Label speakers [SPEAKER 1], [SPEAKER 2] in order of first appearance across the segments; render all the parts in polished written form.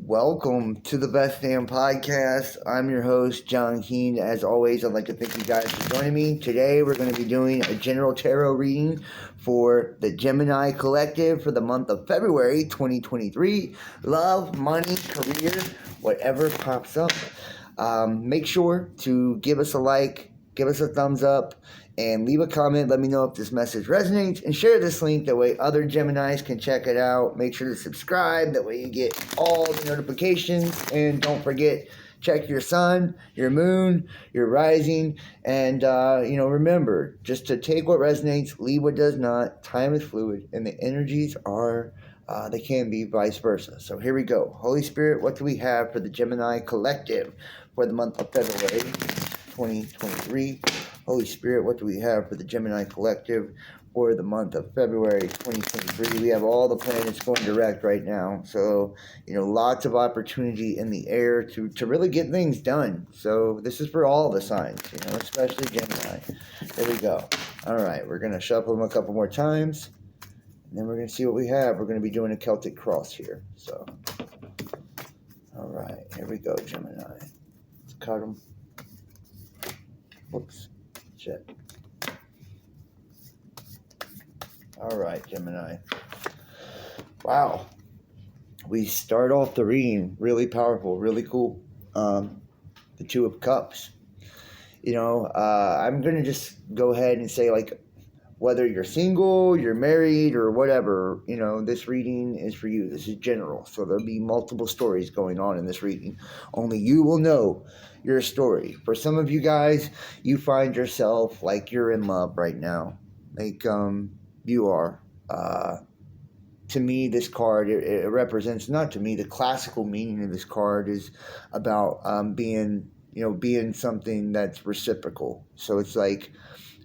[SPEAKER 1] Welcome to the Best Damn Podcast. I'm your host, John Keene. As always, I'd like to thank you guys for joining me. Today, we're going to be doing a general tarot reading for the Gemini Collective for the month of February 2023. Love, money, career, whatever pops up. Make sure to give us a like, give us a thumbs up, and leave a comment. Let me know if this message resonates, and share this link. That way other Geminis can check it out. Make sure to subscribe. That way you get all the notifications. And don't forget, check your sun, your moon, your rising. And, remember, just to take what resonates, leave what does not. Time is fluid, and the energies are, they can be vice versa. So here we go. Holy Spirit, what do we have for the Gemini Collective for the month of February 2023? Holy Spirit, what do we have for the Gemini Collective for the month of February 2023? We have all the planets going direct right now. So, lots of opportunity in the air to really get things done. So this is for all the signs, especially Gemini. There we go. All right, we're going to shuffle them a couple more times. And then we're going to see what we have. We're going to be doing a Celtic cross here. So, all right, here we go, Gemini. Let's cut them. Whoops. Shit. All right, Gemini. Wow. We start off the reading really powerful, really cool. The Two of Cups. I'm going to just go ahead and say, whether you're single, you're married, or whatever, this reading is for you. This is general. So there'll be multiple stories going on in this reading. Only you will know your story. For some of you guys, you find yourself like you're in love right now. You are. To me, this card, it represents, not to me, the classical meaning of this card is about being something that's reciprocal. So it's like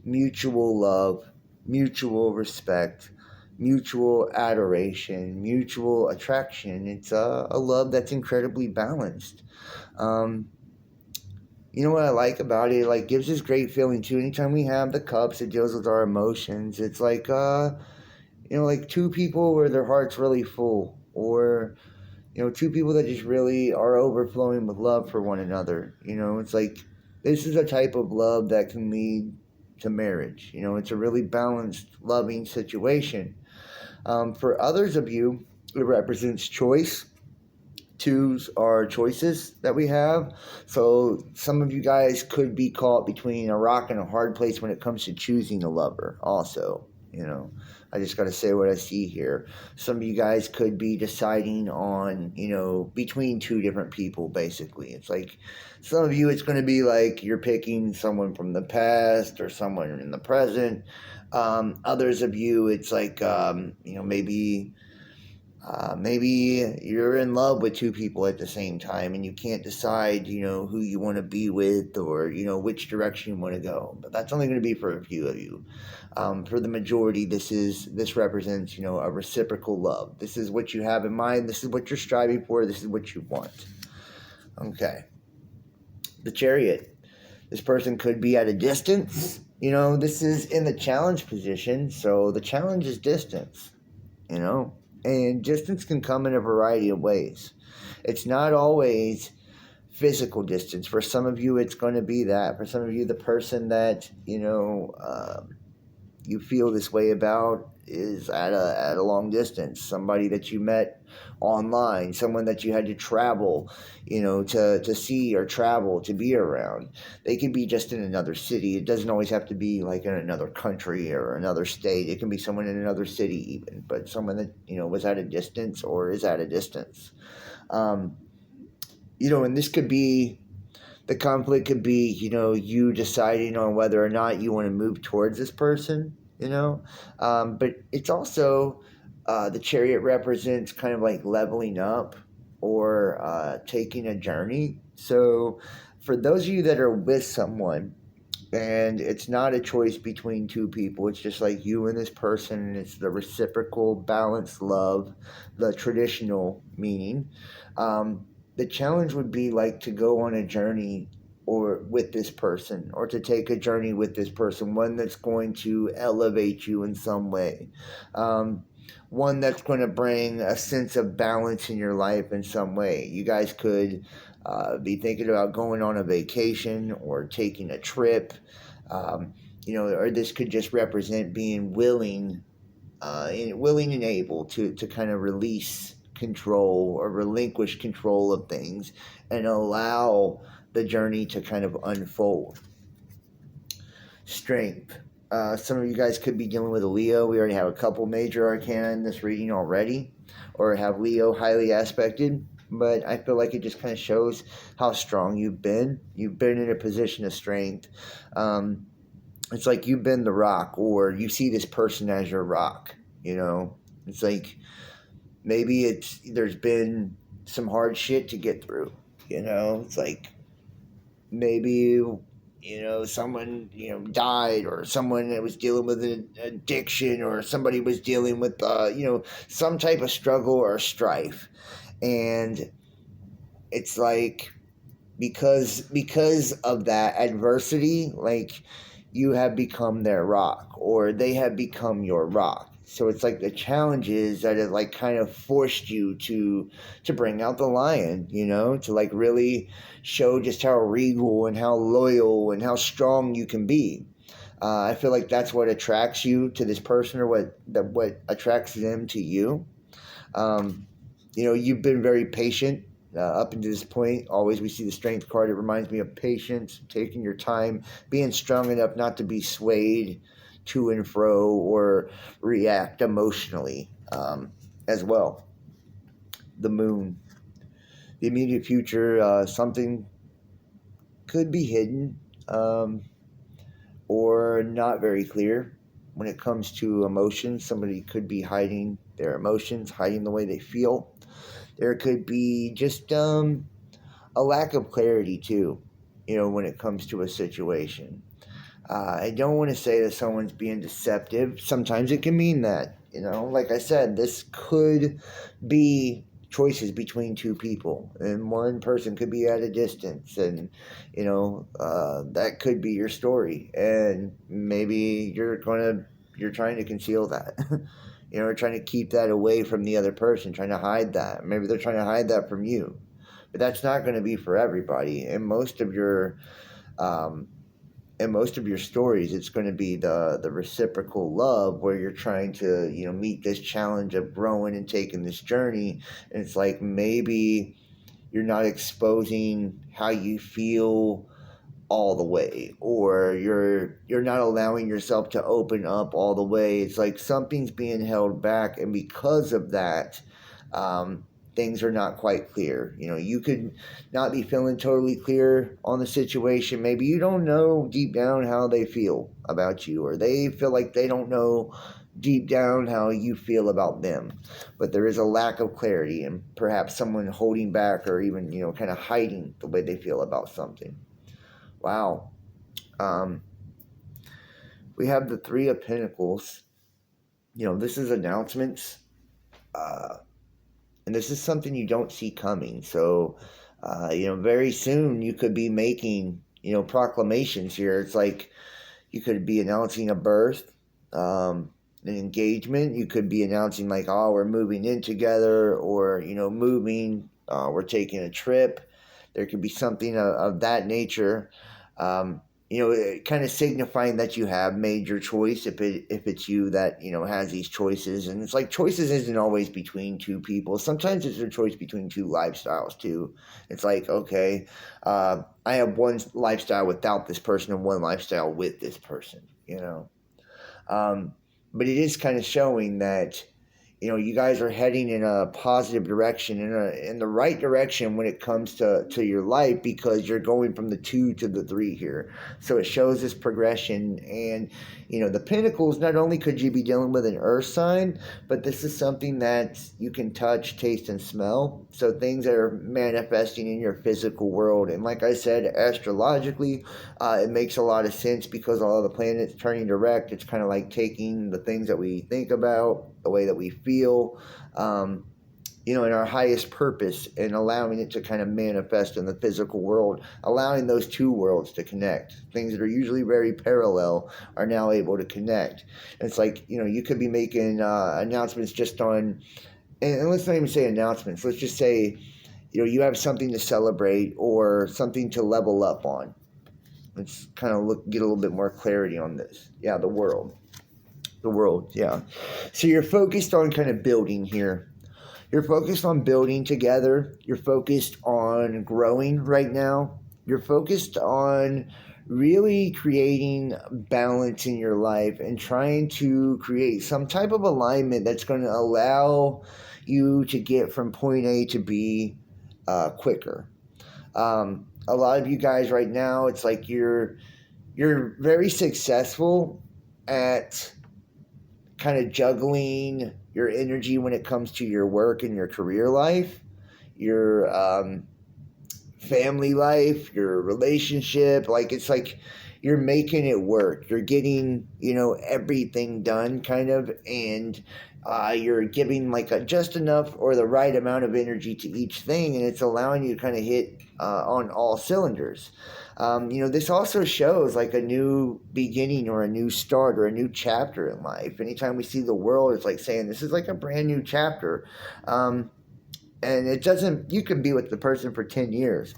[SPEAKER 1] mutual love, mutual respect, mutual adoration, mutual attraction. It's a love that's incredibly balanced. What I like about it? It gives this great feeling too. Anytime we have the cups, it deals with our emotions. It's like two people where their heart's really full, or two people that just really are overflowing with love for one another. It's like this is a type of love that can lead to marriage. It's a really balanced, loving situation. For others of you, it represents choice. Twos are choices that we have. So some of you guys could be caught between a rock and a hard place when it comes to choosing a lover also. I just got to say what I see here. Some of you guys could be deciding on, between two different people, basically. It's like some of you, it's going to be like you're picking someone from the past or someone in the present. Others of you, it's like, maybe you're in love with two people at the same time and you can't decide, who you want to be with, or, which direction you want to go. But that's only going to be for a few of you. For the majority, this represents, a reciprocal love. This is what you have in mind. This is what you're striving for. This is what you want. Okay. The Chariot. This person could be at a distance. This is in the challenge position. So the challenge is distance, and distance can come in a variety of ways. It's not always physical distance. For some of you, it's going to be that. For some of you, the person that, you feel this way about is at a long distance. Somebody that you met online, someone that you had to travel, to see or travel to be around. They can be just in another city. It doesn't always have to be like in another country or another state. It can be someone in another city even, but someone that, was at a distance or is at a distance. And this could be, the conflict could be, you deciding on whether or not you want to move towards this person, but it's also, the Chariot represents kind of like leveling up or taking a journey. So for those of you that are with someone and it's not a choice between two people, it's just like you and this person, and it's the reciprocal, balanced love, the traditional meaning. The challenge would be like to go on a journey or with this person, or to take a journey with this person, one that's going to elevate you in some way. one that's going to bring a sense of balance in your life in some way. You guys could be thinking about going on a vacation or taking a trip, um, or this could just represent being willing and able to kind of release control or relinquish control of things and allow the journey to kind of unfold. Strength. Some of you guys could be dealing with a Leo. We already have a couple major arcana in this reading already, or have Leo highly aspected. But I feel like it just kind of shows how strong you've been. You've been in a position of strength. It's like you've been the rock, or you see this person as your rock. It's like maybe there's been some hard shit to get through. It's like maybe someone died, or someone that was dealing with an addiction, or somebody was dealing with some type of struggle or strife, and it's like because of that adversity, like you have become their rock, or they have become your rock. So it's like the challenges that have like kind of forced you to bring out the lion, to like really show just how regal and how loyal and how strong you can be. I feel like that's what attracts you to this person, or what attracts them to you. You've been very patient up until this point. Always we see the strength card. It reminds me of patience, taking your time, being strong enough not to be swayed to and fro or react emotionally as well. The moon. The immediate future, something could be hidden or not very clear when it comes to emotions. Somebody could be hiding their emotions, hiding the way they feel. There could be just a lack of clarity too, when it comes to a situation. I don't want to say that someone's being deceptive. Sometimes it can mean that, like I said, this could be choices between two people, and one person could be at a distance, and that could be your story, and maybe you're trying to conceal that. Trying to keep that away from the other person, trying to hide that. Maybe they're trying to hide that from you, but that's not going to be for everybody. And most of your stories, it's going to be the reciprocal love, where you're trying to meet this challenge of growing and taking this journey, and it's like maybe you're not exposing how you feel all the way, or you're not allowing yourself to open up all the way. It's like something's being held back, and because of that, things are not quite clear. You could not be feeling totally clear on the situation. Maybe you don't know deep down how they feel about you, or they feel like they don't know deep down how you feel about them. But there is a lack of clarity, and perhaps someone holding back, or even kind of hiding the way they feel about something. Wow. We have the Three of Pentacles. This is announcements. And this is something you don't see coming. So, very soon you could be making, proclamations here. It's like you could be announcing a birth, an engagement. You could be announcing like, oh, we're moving in together, or, moving, we're taking a trip. There could be something of that nature. Kind of signifying that you have made your choice, if it's you that has these choices. And it's like choices isn't always between two people. Sometimes it's a choice between two lifestyles too. It's like, okay, I have one lifestyle without this person and one lifestyle with this person. But it is kind of showing that you guys are heading in a positive direction, in the right direction when it comes to your life, because you're going from the 2 to the 3 here. So it shows this progression. And the Pentacles, not only could you be dealing with an earth sign, but this is something that you can touch, taste, and smell. So things that are manifesting in your physical world. And like I said, astrologically, it makes a lot of sense, because all of the planets turning direct, it's kind of like taking the things that we think about, the way that we feel, in our highest purpose, and allowing it to kind of manifest in the physical world, allowing those two worlds to connect. Things that are usually very parallel are now able to connect. It's like, you could be making announcements just on, and let's not even say announcements. Let's just say, you have something to celebrate or something to level up on. Let's kind of get a little bit more clarity on this. Yeah, the world. The world, yeah. So you're focused on kind of building here. You're focused on building together. You're focused on growing right now. You're focused on really creating balance in your life and trying to create some type of alignment that's going to allow you to get from point A to B quicker. A lot of you guys right now, it's like you're very successful at kind of juggling your energy when it comes to your work and your career life, your family life, your relationship. Like, it's like you're making it work. You're getting, everything done kind of, and you're giving like just enough or the right amount of energy to each thing, and it's allowing you to kind of hit on all cylinders. This also shows like a new beginning or a new start or a new chapter in life. Anytime we see the world, it's like saying this is like a brand new chapter. And it doesn't, you can be with the person for 10 years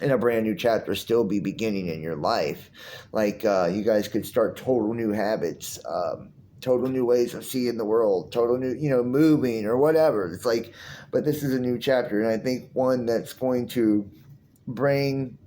[SPEAKER 1] and a brand new chapter still be beginning in your life. Like you guys could start total new habits, total new ways of seeing the world, total new, moving or whatever. It's like, but this is a new chapter. And I think one that's going to bring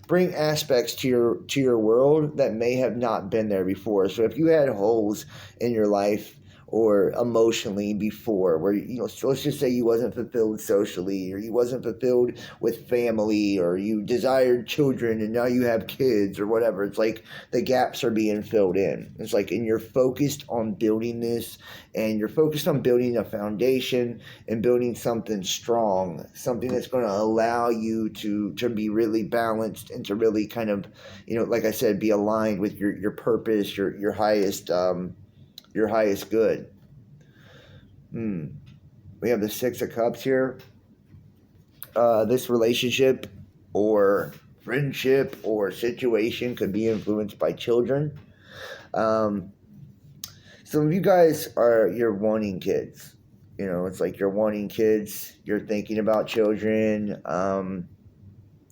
[SPEAKER 1] aspects to your world that may have not been there before. So if you had holes in your life or emotionally before, where so let's just say you wasn't fulfilled socially, or you wasn't fulfilled with family, or you desired children and now you have kids or whatever, it's like the gaps are being filled in. It's like, and you're focused on building this, and you're focused on building a foundation and building something strong, something that's going to allow you to be really balanced and to really kind of, like I said, be aligned with your purpose, your highest good. We have the Six of Cups here. This relationship or friendship or situation could be influenced by children. Some of you guys you're wanting kids. It's like you're wanting kids. You're thinking about children.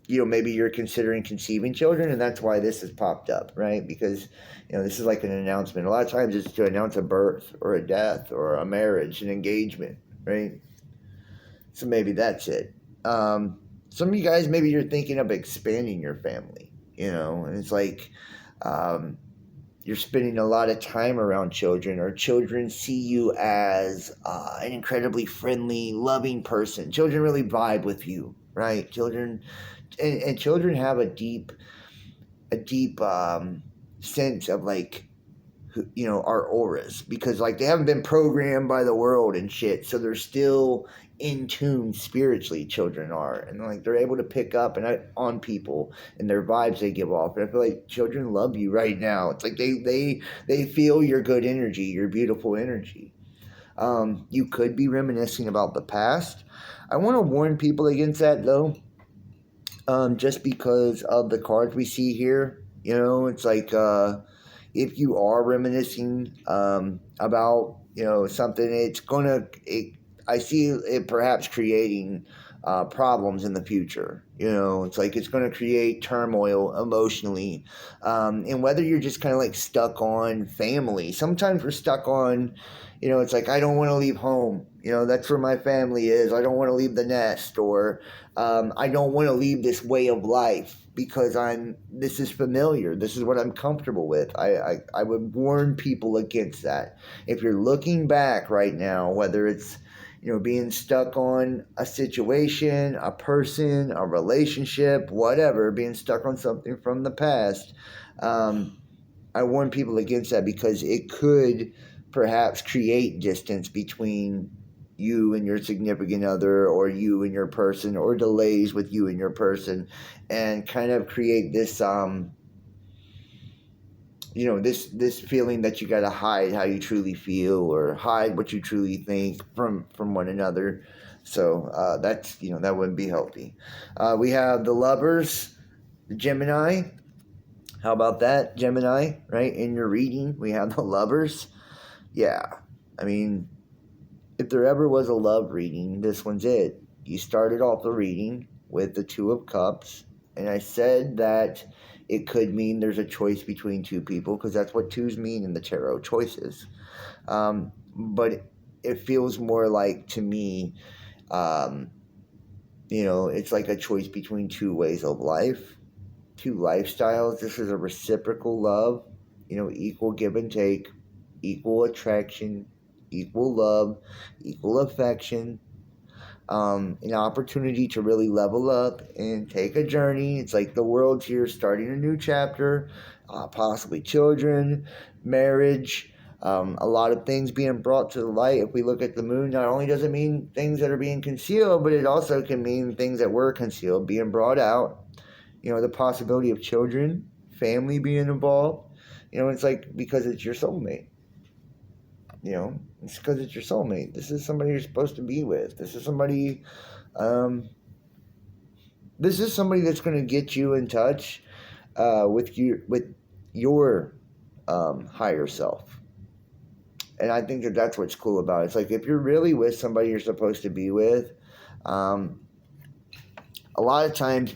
[SPEAKER 1] Maybe you're considering conceiving children, and that's why this has popped up, right? Because, this is like an announcement. A lot of times it's to announce a birth or a death or a marriage, an engagement, right? So maybe that's it. Some of you guys, maybe you're thinking of expanding your family, and it's like you're spending a lot of time around children, or children see you as an incredibly friendly, loving person. Children really vibe with you, right? Children have a deep sense of like, our auras, because like they haven't been programmed by the world and shit, so they're still in tune spiritually. Children are, and like they're able to pick up and on people and their vibes they give off. And I feel like children love you right now. It's like they feel your good energy, your beautiful energy. You could be reminiscing about the past. I want to warn people against that though. Just because of the cards we see here, it's like if you are reminiscing about something, I see it perhaps creating problems in the future. It's like it's going to create turmoil emotionally, and whether you're just kind of like stuck on family. Sometimes we're stuck on, it's like, I don't want to leave home. That's where my family is. I don't want to leave the nest, or I don't want to leave this way of life because this is familiar. This is what I'm comfortable with. I would warn people against that. If you're looking back right now, whether it's, being stuck on a situation, a person, a relationship, whatever, being stuck on something from the past, I warn people against that, because it could perhaps create distance between you and your significant other, or you and your person, or delays with you and your person, and kind of create this this feeling that you got to hide how you truly feel, or hide what you truly think from one another. So that's, that wouldn't be healthy. We have the Lovers, the Gemini. How about that, Gemini? Right, in your reading, we have the Lovers. Yeah, I mean, if there ever was a love reading, this one's it. You started off the reading with the Two of Cups, and I said that it could mean there's a choice between two people, because that's what twos mean in the tarot, choices. But it feels more like, to me, it's like a choice between two ways of life, two lifestyles. This is a reciprocal love, equal give and take, equal attraction, equal love, equal affection, an opportunity to really level up and take a journey. It's like the world's here, starting a new chapter, possibly children, marriage, a lot of things being brought to the light. If we look at the moon, not only does it mean things that are being concealed, but it also can mean things that were concealed being brought out. The possibility of children, family being involved. It's like, because it's your soulmate. It's because it's your soulmate. This is somebody you're supposed to be with. This is somebody that's going to get you in touch with your higher self. And I think that's what's cool about it. It's like, if you're really with somebody you're supposed to be with, a lot of times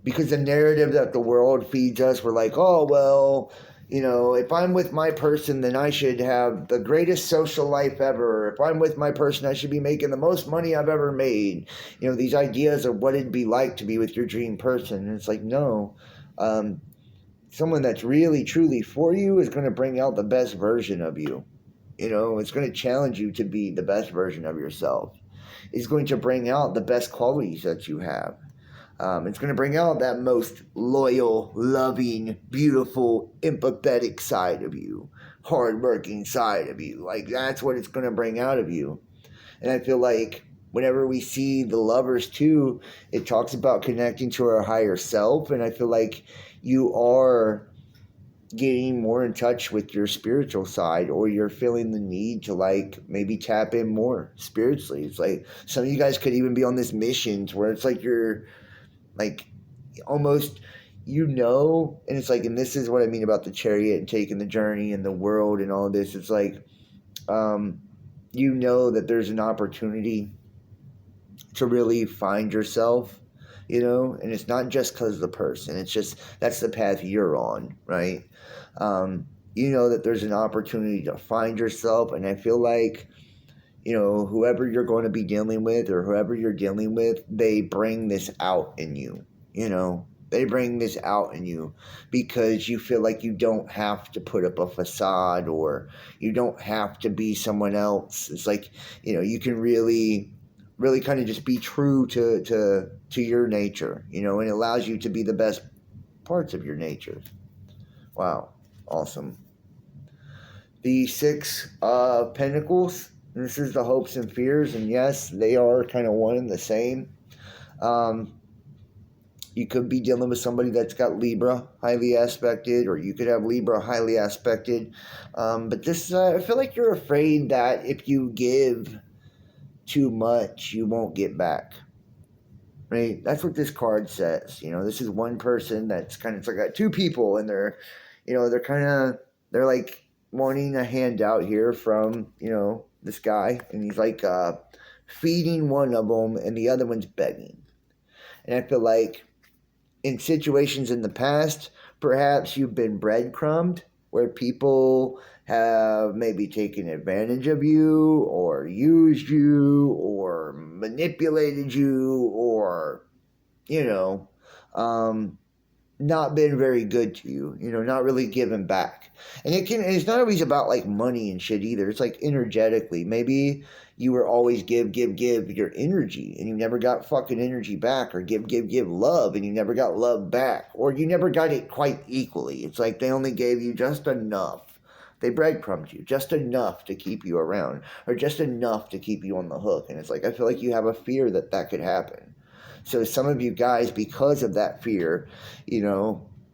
[SPEAKER 1] because the narrative that the world feeds us, we're like, oh, well, if I'm with my person, then I should have the greatest social life ever. If I'm with my person, I should be making the most money I've ever made. These ideas of what it'd be like to be with your dream person. And it's like, no, someone that's really, truly for you is going to bring out the best version of you. It's going to challenge you to be the best version of yourself. It's going to bring out the best qualities that you have. It's going to bring out that most loyal, loving, beautiful, empathetic side of you, hardworking side of you. Like, that's what it's going to bring out of you. And I feel like whenever we see the Lovers too, it talks about connecting to our higher self. And I feel like you are getting more in touch with your spiritual side, or you're feeling the need to, like, maybe tap in more spiritually. It's like some of you guys could even be on this mission where it's like you're like almost, and it's like, and this is what I mean about the Chariot and taking the journey and the world and all of this. It's like, that there's an opportunity to really find yourself, and it's not just because of the person. It's just, that's the path you're on, right? That there's an opportunity to find yourself. And I feel like, whoever you're going to be dealing with, or whoever you're dealing with, they bring this out in you. They bring this out in you because you feel like you don't have to put up a facade, or you don't have to be someone else. It's like, you can really, really kind of just be true to your nature, and it allows you to be the best parts of your nature. Wow. Awesome. The Six of Pentacles. This is the hopes and fears, and yes, they are kind of one and the same. You could be dealing with somebody that's got Libra highly aspected, or you could have Libra highly aspected. But this, I feel like you're afraid that if you give too much, you won't get back. Right? That's what this card says. This is one person that's kind of, it's like got two people, and they're like wanting a handout here from, this guy, and he's like feeding one of them, and the other one's begging. And I feel like in situations in the past, perhaps you've been breadcrumbed, where people have maybe taken advantage of you, or used you, or manipulated you, or, not been very good to you, not really giving back. And it's not always about like money and shit either. It's like energetically. Maybe you were always give your energy, and you never got fucking energy back, or give love, and you never got love back, or you never got it quite equally. It's like they only gave you just enough. They breadcrumbed you just enough to keep you around, or just enough to keep you on the hook. And it's like, I feel like you have a fear that could happen. So some of you guys, because of that fear,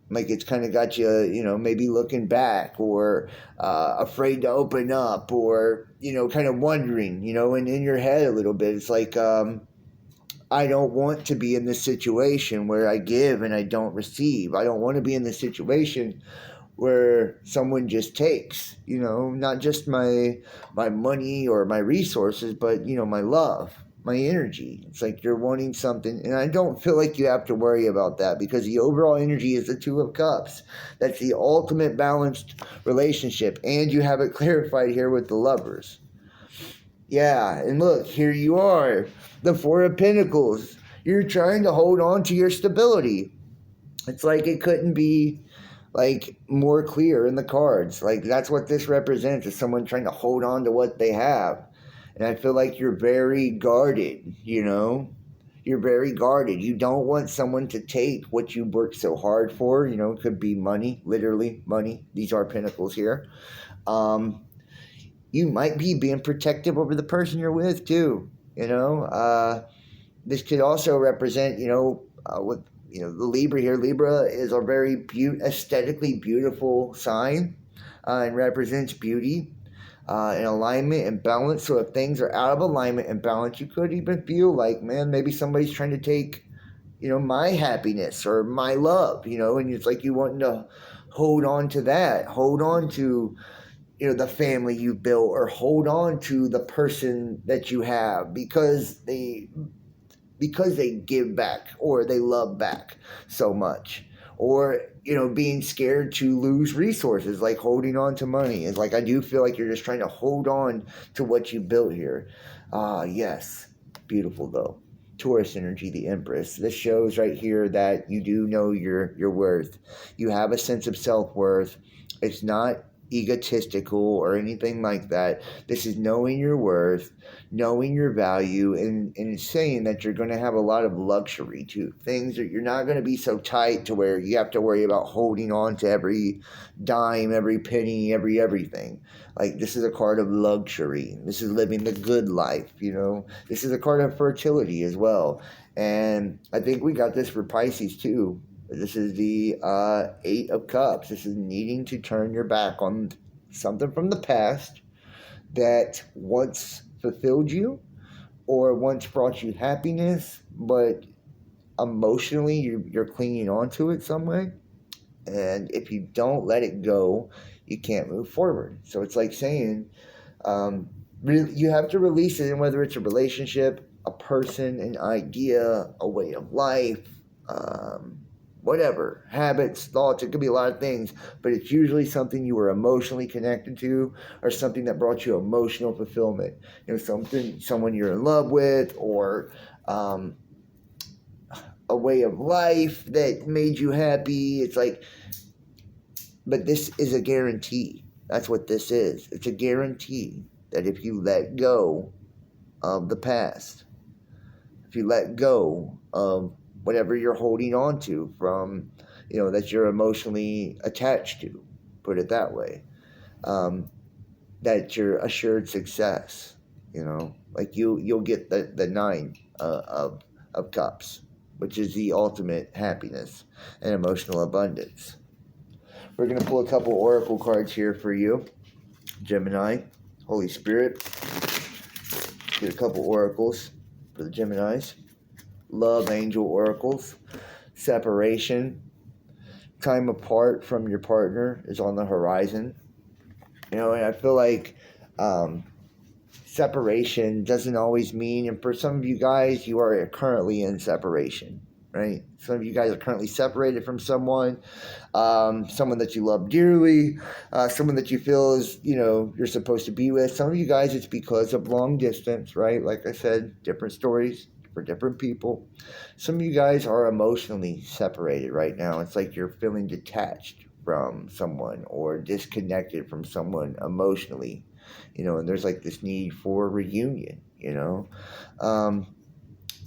[SPEAKER 1] Like it's kind of got you, maybe looking back or afraid to open up or, kind of wondering, and in your head a little bit. It's like, I don't want to be in this situation where I give and I don't receive. I don't want to be in this situation where someone just takes, not just my money or my resources, but my love, my energy. It's like you're wanting something, and I don't feel like you have to worry about that because the overall energy is the Two of Cups. That's the ultimate balanced relationship, and you have it clarified here with the Lovers. Yeah, and look, here you are, the Four of Pentacles. You're trying to hold on to your stability. It's like it couldn't be like more clear in the cards. Like that's what this represents, is someone trying to hold on to what they have. And I feel like you're very guarded, You're very guarded. You don't want someone to take what you worked so hard for. It could be money, literally money. These are pentacles here. You might be being protective over the person you're with too. This could also represent, with the Libra here. Libra is a very aesthetically beautiful sign, and represents beauty, and alignment and balance. So if things are out of alignment and balance, you could even feel like, man, maybe somebody's trying to take, my happiness or my love, and it's like you want to hold on to that, hold on to, the family you built, or hold on to the person that you have because they give back or they love back so much, or being scared to lose resources, like holding on to money. It's like I do feel like you're just trying to hold on to what you built here. Yes, beautiful though. Taurus energy, the Empress. This shows right here that you do know your worth. You have a sense of self-worth. It's not egotistical or anything like that. This is knowing your worth, knowing your value, and it's saying that you're going to have a lot of luxury too. Things that you're not going to be so tight to where you have to worry about holding on to every dime, every penny, everything. Like this is a card of luxury. This is living the good life, This is a card of fertility as well. And I think we got this for Pisces too. This is the Eight of Cups. This is needing to turn your back on something from the past that once fulfilled you or once brought you happiness, but emotionally you're clinging on to it some way. And if you don't let it go, you can't move forward. So it's like saying, you have to release it, and whether it's a relationship, a person, an idea, a way of life, whatever, habits, thoughts, it could be a lot of things, but it's usually something you were emotionally connected to or something that brought you emotional fulfillment. Someone you're in love with, or a way of life that made you happy. It's like, but this is a guarantee. That's what this is. It's a guarantee that if you let go of the past, if you let go of whatever you're holding on to from, that you're emotionally attached to, put it that way, that you're assured success, like you'll get the Nine of Cups, which is the ultimate happiness and emotional abundance. We're going to pull a couple oracle cards here for you, Gemini. Holy Spirit, get a couple oracles for the Geminis. Love angel oracles. Separation, time apart from your partner is on the horizon. And I feel like separation doesn't always mean, and for some of you guys, you are currently in separation, right? Some of you guys are currently separated from someone that you love dearly, someone that you feel is, you're supposed to be with. Some of you guys, it's because of long distance, right? Like I said, different stories for different people. Some of you guys are emotionally separated right now. It's like you're feeling detached from someone or disconnected from someone emotionally, and there's like this need for reunion,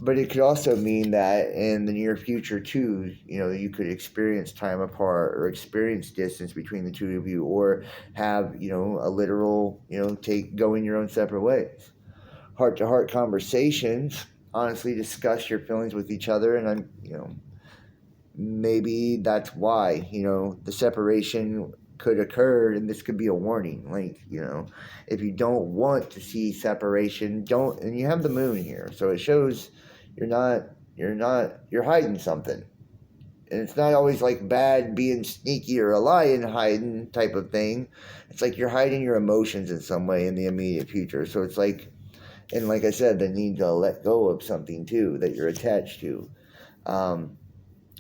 [SPEAKER 1] but it could also mean that in the near future too, you could experience time apart or experience distance between the two of you, or have, a literal, go in your own separate ways. Heart-to-heart conversations, honestly discuss your feelings with each other, and maybe that's why, the separation could occur, and this could be a warning. Like, if you don't want to see separation, don't, and you have the moon here. So it shows you're hiding something. And it's not always like bad being sneaky or a lion hiding type of thing. It's like you're hiding your emotions in some way in the immediate future. So it's like, and like I said, the need to let go of something too that you're attached to. And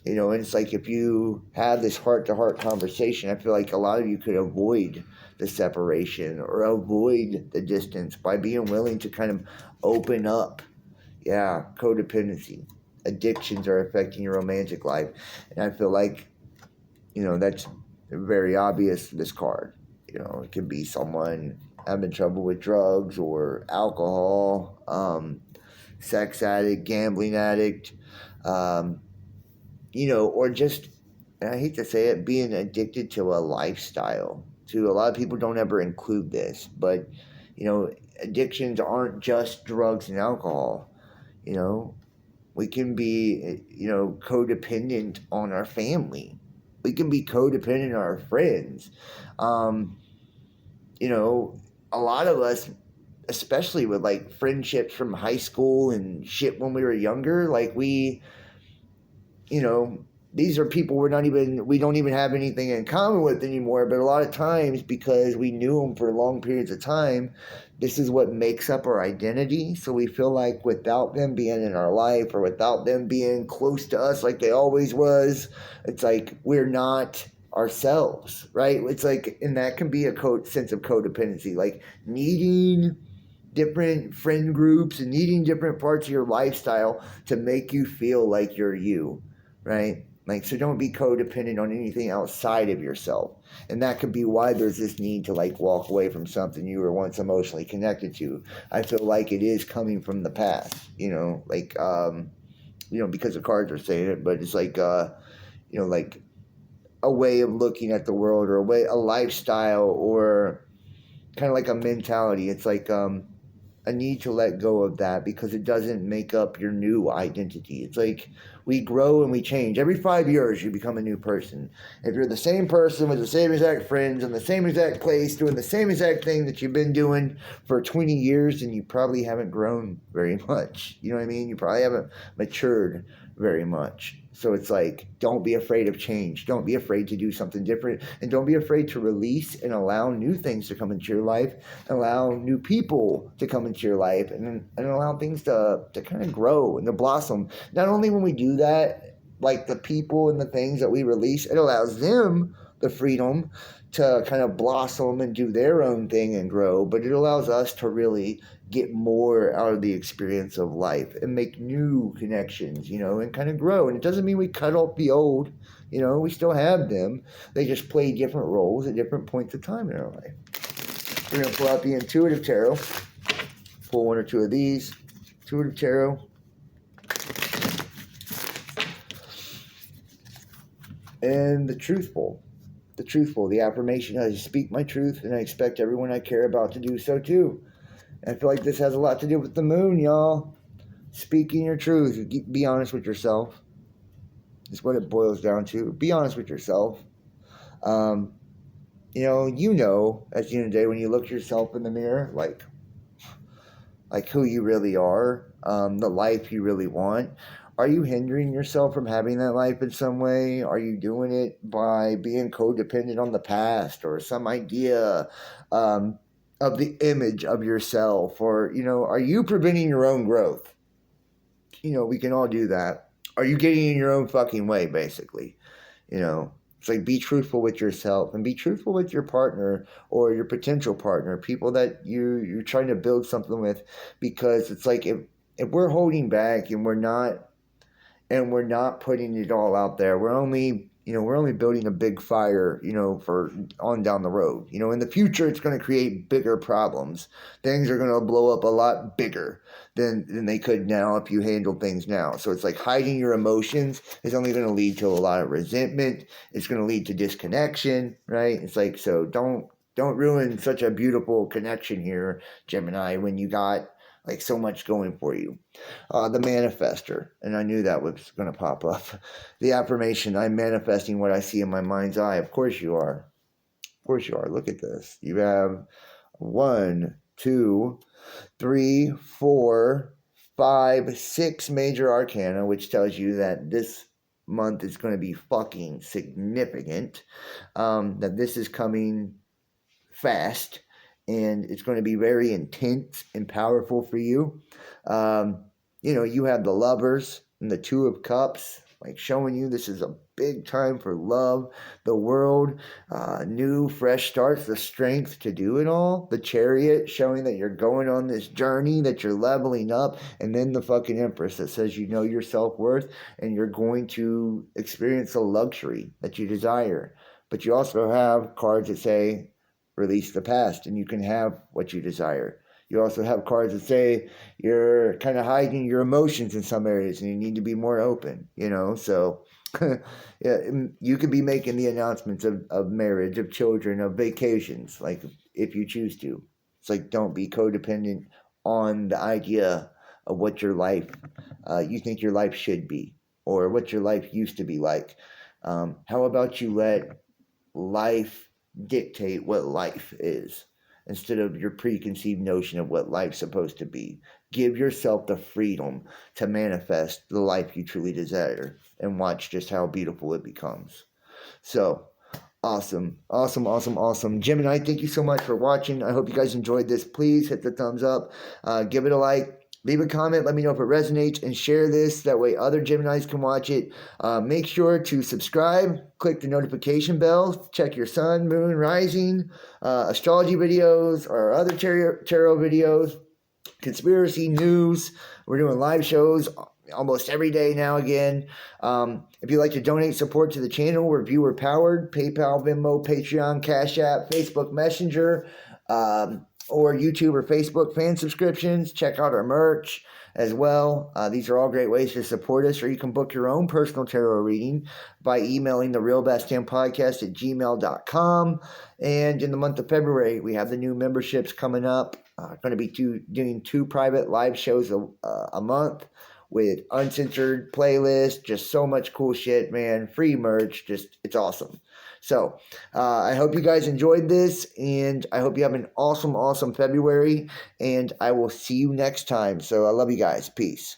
[SPEAKER 1] it's like if you have this heart-to-heart conversation, I feel like a lot of you could avoid the separation or avoid the distance by being willing to kind of open up. Yeah, codependency. Addictions are affecting your romantic life. And I feel like, that's very obvious in this card. It could be someone having trouble with drugs or alcohol, sex addict, gambling addict, or just, and I hate to say it, being addicted to a lifestyle. A lot of people don't ever include this, but, addictions aren't just drugs and alcohol. We can be, codependent on our family. We can be codependent on our friends. A lot of us, especially with like friendships from high school and shit when we were younger, like these are people we don't even have anything in common with anymore. But a lot of times, because we knew them for long periods of time, this is what makes up our identity. So we feel like without them being in our life or without them being close to us like they always was, it's like we're not ourselves, right? It's like, and that can be a sense of codependency, like needing different friend groups and needing different parts of your lifestyle to make you feel like you're you, right? Like, so don't be codependent on anything outside of yourself. And that could be why there's this need to like walk away from something you were once emotionally connected to. I feel like it is coming from the past, because the cards are saying it, but it's like, like a way of looking at the world, or a lifestyle, or kind of like a mentality. It's like, a need to let go of that because it doesn't make up your new identity. It's like we grow and we change. Every 5 years, you become a new person. If you're the same person with the same exact friends in the same exact place, doing the same exact thing that you've been doing for 20 years, then you probably haven't grown very much. You know what I mean? You probably haven't matured very much. So it's like, don't be afraid of change. Don't be afraid to do something different. And don't be afraid to release and allow new things to come into your life, allow new people to come into your life, and allow things to kind of grow and to blossom. Not only when we do that, like the people and the things that we release, it allows them the freedom to kind of blossom and do their own thing and grow, but it allows us to really get more out of the experience of life and make new connections, and kind of grow. And it doesn't mean we cut off the old, we still have them. They just play different roles at different points of time in our life. We're going to pull out the Intuitive Tarot. Pull one or two of these. Intuitive Tarot. And the Truthful. The Truthful, the affirmation. I speak my truth, and I expect everyone I care about to do so too. I feel like this has a lot to do with the moon, y'all. Speaking your truth. Be honest with yourself. Is what it boils down to. Be honest with yourself. At the end of the day, when you look yourself in the mirror, like who you really are, the life you really want. Are you hindering yourself from having that life in some way? Are you doing it by being codependent on the past or some idea of the image of yourself? Or, are you preventing your own growth? We can all do that. Are you getting in your own fucking way, basically? It's like, be truthful with yourself and be truthful with your partner or your potential partner, people that you're trying to build something with, because it's like if we're holding back and we're not putting it all out there, we're only building a big fire, for on down the road. In the future, it's going to create bigger problems. Things are going to blow up a lot bigger than they could now if you handle things now. So it's like hiding your emotions is only going to lead to a lot of resentment. It's going to lead to disconnection, right? It's like, so don't ruin such a beautiful connection here, Gemini, when you got like so much going for you. The manifester, and I knew that was going to pop up. The affirmation, I'm manifesting what I see in my mind's eye. Of course you are. Of course you are. Look at this. You have 1, 2, 3, 4, 5, 6 major arcana, which tells you that this month is going to be fucking significant. That this is coming fast and it's going to be very intense and powerful for you. You have the lovers and the Two of Cups, like showing you this is a big time for love, the world, new, fresh starts, the strength to do it all. The Chariot, showing that you're going on this journey, that you're leveling up. And then the fucking Empress that says you know your self-worth and you're going to experience the luxury that you desire. But you also have cards that say, release the past and you can have what you desire. You also have cards that say you're kind of hiding your emotions in some areas and you need to be more open, So yeah, you could be making the announcements of marriage, of children, of vacations, like if you choose to. It's like, don't be codependent on the idea of what your life, you think your life should be or what your life used to be like. How about you let life dictate what life is instead of your preconceived notion of what life's supposed to be. Give yourself the freedom to manifest the life you truly desire and watch just how beautiful it becomes. So, awesome. Gemini, thank you so much for watching. I hope you guys enjoyed this. Please hit the thumbs up. Give it a like. Leave a comment, let me know if it resonates, and share this. That way other Geminis can watch it. Make sure to subscribe, click the notification bell, check your sun, moon, rising, astrology videos, or other tarot videos, conspiracy news. We're doing live shows almost every day now again. If you'd like to donate support to the channel, we're viewer powered. PayPal, Venmo, Patreon, Cash App, Facebook Messenger, or YouTube or Facebook fan subscriptions. Check out our merch as well. These are all great ways to support us, or you can book your own personal tarot reading by emailing therealbastianpodcast@gmail.com. And in the month of February, we have the new memberships coming up. Going to be doing 2 private live shows a month with uncensored playlists, just so much cool shit, man. Free merch, it's awesome. So, I hope you guys enjoyed this, and I hope you have an awesome February, and I will see you next time. So, I love you guys. Peace.